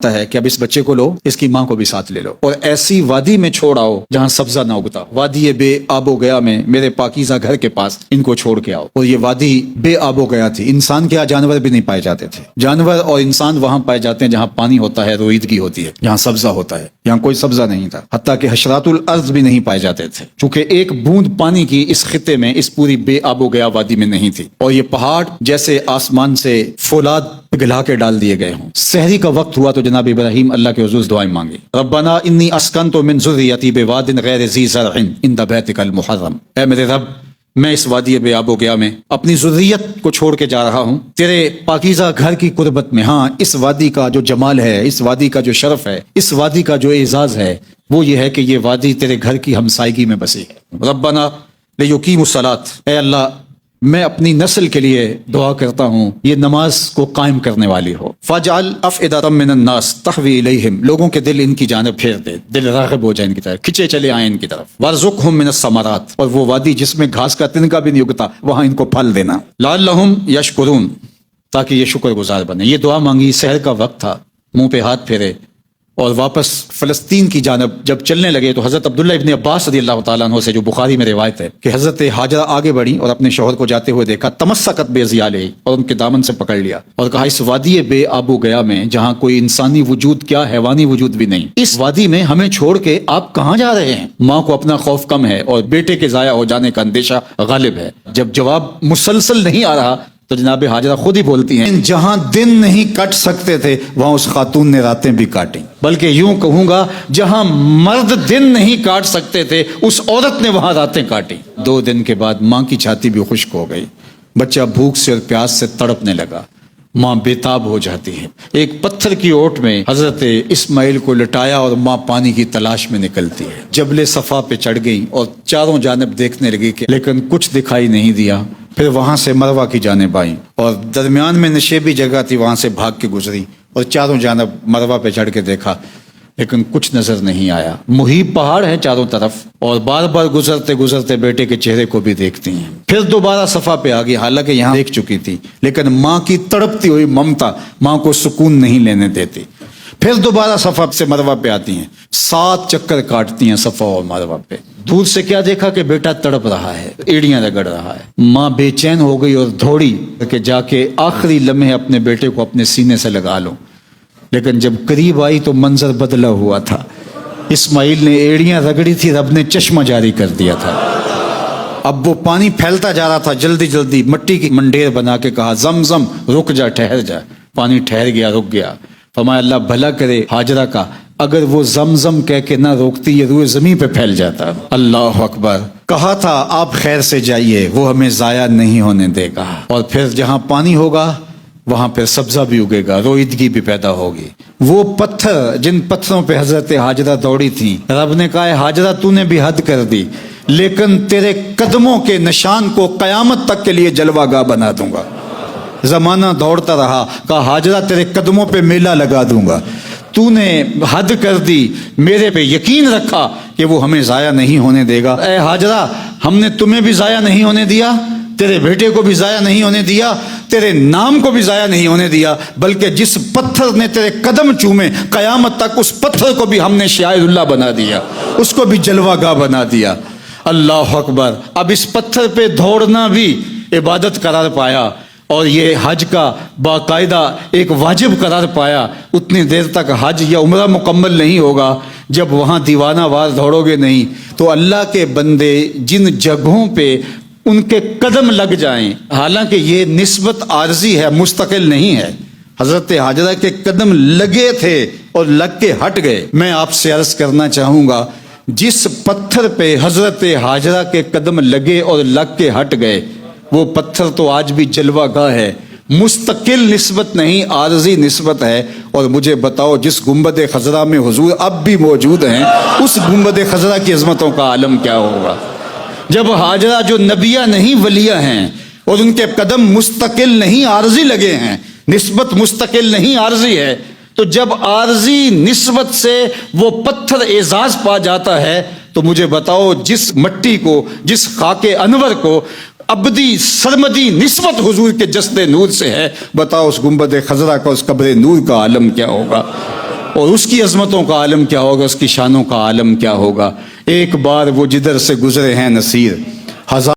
ہے کہ اب اس بچے کو لو، اس کی ماں کو بھی ساتھ لے لو اور ایسی وادی میں چھوڑ آؤ جہاں سبزہ نہ اگتا، وادی بے آب و گیا میں میرے پاکیزہ گھر کے پاس ان کو چھوڑ کے آؤ۔ اور یہ وادی بے آب و گیا تھی، انسان کے یہاں جانور بھی نہیں پائے جاتے تھے، جانور اور انسان وہاں پائے جاتے ہیں جہاں پانی ہوتا ہے، رویدگی ہوتی ہے، جہاں سبزہ ہوتا ہے، یہاں کوئی سبزہ نہیں تھا، حتیٰ کہ حشرات الارض بھی نہیں پائے جاتے تھے، چونکہ ایک بوند پانی کی اس خطے میں، اس پوری بے آب و گیا وادی میں نہیں تھی، اور یہ پہاڑ جیسے آسمان سے فولاد پگھلا کے ڈال دیے گئے ہوں۔ سحری کا وقت ہوا تو جناب ابراہیم اللہ کے حضور دعائیں مانگی، ربنا انی اسکنت من ذریتی بواد غیر ذی زرع عند بیتک المحرم، اے میرے رب میں اس وادی بے آب و گیا میں اپنی ذریت کو چھوڑ کے جا رہا ہوں تیرے پاکیزہ گھر کی قربت میں۔ ہاں، اس وادی کا جو جمال ہے، اس وادی کا جو شرف ہے، اس وادی کا جو اعزاز ہے، وہ یہ ہے کہ یہ وادی تیرے گھر کی ہمسائیگی میں بسی ہے۔ ربنا لیقیموا الصلاۃ، اے اللہ میں اپنی نسل کے لیے دعا کرتا ہوں یہ نماز کو قائم کرنے والی ہو۔ فاجعل افئدۃ من الناس تهوی الیہم، لوگوں کے دل ان کی جانب پھیر دے، دل راغب ہو جائے ان کی طرف، کھچے چلے آئیں ان کی طرف۔ وارزقہم من الثمرات، اور وہ وادی جس میں گھاس کا تنکا بھی نہیں اگتا وہاں ان کو پھل دینا۔ لعلہم یشکرون، تاکہ یہ شکر گزار بنے۔ یہ دعا مانگی، سحر کا وقت تھا، منہ پہ ہاتھ پھیرے اور واپس فلسطین کی جانب جب چلنے لگے تو حضرت عبداللہ ابن عباس رضی اللہ تعالیٰ عنہ سے، جو بخاری میں روایت ہے، کہ حضرت ہاجرہ آگے بڑھی اور اپنے شوہر کو جاتے ہوئے دیکھا، تمسکت بِأَزْیَالِهِ، اور ان کے دامن سے پکڑ لیا اور کہا اس وادی بے آب و گیا میں جہاں کوئی انسانی وجود کیا حیوانی وجود بھی نہیں، اس وادی میں ہمیں چھوڑ کے آپ کہاں جا رہے ہیں؟ ماں کو اپنا خوف کم ہے اور بیٹے کے ضائع ہو جانے کا اندیشہ غالب ہے۔ جب جواب مسلسل نہیں آ رہا تو جناب ہاجرہ خود ہی بولتی ہیں، جہاں دن نہیں کٹ سکتے تھے وہاں اس خاتون نے راتیں بھی کاٹیں، بلکہ یوں کہوں گا جہاں مرد دن نہیں کاٹ سکتے تھے اس عورت نے وہاں راتیں کاٹیں۔ 2 دن کے بعد ماں کی چھاتی بھی خشک ہو گئی، بچہ بھوک سے اور پیاس سے تڑپنے لگا، ماں بےتاب ہو جاتی ہے۔ ایک پتھر کی اوٹ میں حضرت اسماعیل کو لٹایا اور ماں پانی کی تلاش میں نکلتی ہے، جبل صفا پہ چڑھ گئی اور چاروں جانب دیکھنے لگی کہ لیکن کچھ دکھائی نہیں دیا۔ پھر وہاں سے مروہ کی جانب آئیں اور درمیان میں نشیبی جگہ تھی، وہاں سے بھاگ کے گزری اور چاروں جانب مروہ پہ چڑھ کے دیکھا لیکن کچھ نظر نہیں آیا۔ محیط پہاڑ ہیں چاروں طرف اور بار بار گزرتے گزرتے بیٹے کے چہرے کو بھی دیکھتی ہیں۔ پھر دوبارہ صفا پہ آ گئی، حالانکہ یہاں دیکھ چکی تھی، لیکن ماں کی تڑپتی ہوئی ممتا ماں کو سکون نہیں لینے دیتی۔ پھر دوبارہ صفا سے مروہ پہ آتی ہیں، 7 چکر کاٹتی ہیں صفا اور مروہ پہ۔ دور سے کیا دیکھا کہ بیٹا تڑپ رہا ہے، ایڑیاں رگڑ رہا ہے۔ ماں بے چین ہو گئی اور دوڑی کہ جا کے آخری لمحے اپنے بیٹے کو اپنے سینے سے لگا لوں، لیکن جب قریب آئی تو منظر بدلا ہوا تھا۔ اسماعیل نے ایڑیاں رگڑی تھی، رب نے چشمہ جاری کر دیا تھا۔ اب وہ پانی پھیلتا جا رہا تھا، جلدی جلدی مٹی کی منڈیر بنا کے کہا زمزم رک جا، ٹھہر جا۔ پانی ٹھہر گیا، رک گیا۔ فرمایا اللہ بھلا کرے ہاجرہ کا، اگر وہ زمزم کہہ کے نہ روکتی یہ روئے زمین پہ پھیل جاتا۔ اللہ اکبر۔ کہا تھا آپ خیر سے جائیے، وہ ہمیں ضائع نہیں ہونے دے گا، اور پھر جہاں پانی ہوگا وہاں پہ سبزہ بھی اگے گا، رویدگی بھی پیدا ہوگی۔ وہ پتھر جن پتھروں پہ حضرت ہاجرہ دوڑی تھی، رب نے کہا ہاجرہ تو نے بھی حد کر دی، لیکن تیرے قدموں کے نشان کو قیامت تک کے لیے جلوہ گاہ بنا دوں گا۔ زمانہ دوڑتا رہا، کہا ہاجرہ تیرے قدموں پہ میلہ لگا دوں گا، تو نے حد کر دی، میرے پہ یقین رکھا کہ وہ ہمیں ضائع نہیں ہونے دے گا۔ اے ہاجرہ ہم نے تمہیں بھی ضائع نہیں ہونے دیا، تیرے بیٹے کو بھی ضائع نہیں ہونے دیا، تیرے نام کو بھی ضائع نہیں ہونے دیا، بلکہ جس پتھر نے تیرے قدم چومے قیامت تک اس پتھر کو بھی ہم نے شاعر اللہ بنا دیا، اس کو بھی جلوہ گاہ بنا دیا۔ اللہ اکبر۔ اب اس پتھر پہ دوڑنا بھی عبادت قرار پایا اور یہ حج کا باقاعدہ ایک واجب قرار پایا۔ اتنی دیر تک حج یا عمرہ مکمل نہیں ہوگا جب وہاں دیوانہ وار دوڑو گے نہیں۔ تو اللہ کے بندے جن جگہوں پہ ان کے قدم لگ جائیں، حالانکہ یہ نسبت عارضی ہے، مستقل نہیں ہے، حضرت ہاجرہ کے قدم لگے تھے اور لگ کے ہٹ گئے۔ میں آپ سے عرض کرنا چاہوں گا جس پتھر پہ حضرت ہاجرہ کے قدم لگے اور لگ کے ہٹ گئے وہ پتھر تو آج بھی جلوہ گاہ ہے، مستقل نسبت نہیں، عارضی نسبت ہے۔ اور مجھے بتاؤ جس گنبد خضرا میں حضور اب بھی موجود ہیں اس گنبد خضرا کی عظمتوں کا عالم کیا ہوگا؟ جب ہاجرہ جو نبیہ نہیں ولیہ ہیں اور ان کے قدم مستقل نہیں عارضی لگے ہیں، نسبت مستقل نہیں عارضی ہے، تو جب عارضی نسبت سے وہ پتھر اعزاز پا جاتا ہے تو مجھے بتاؤ جس مٹی کو، جس خاک انور کو ابدی سرمدی نسبت حضور کے جسد نور سے ہے، بتاؤ اس گنبد خضرا کا، اس قبر نور کا عالم کیا ہوگا؟ اور اس کی عظمتوں کا عالم کیا ہوگا، اس کی شانوں کا عالم کیا ہوگا۔ ایک بار وہ جدھر سے گزرے ہیں نصیر، ہزار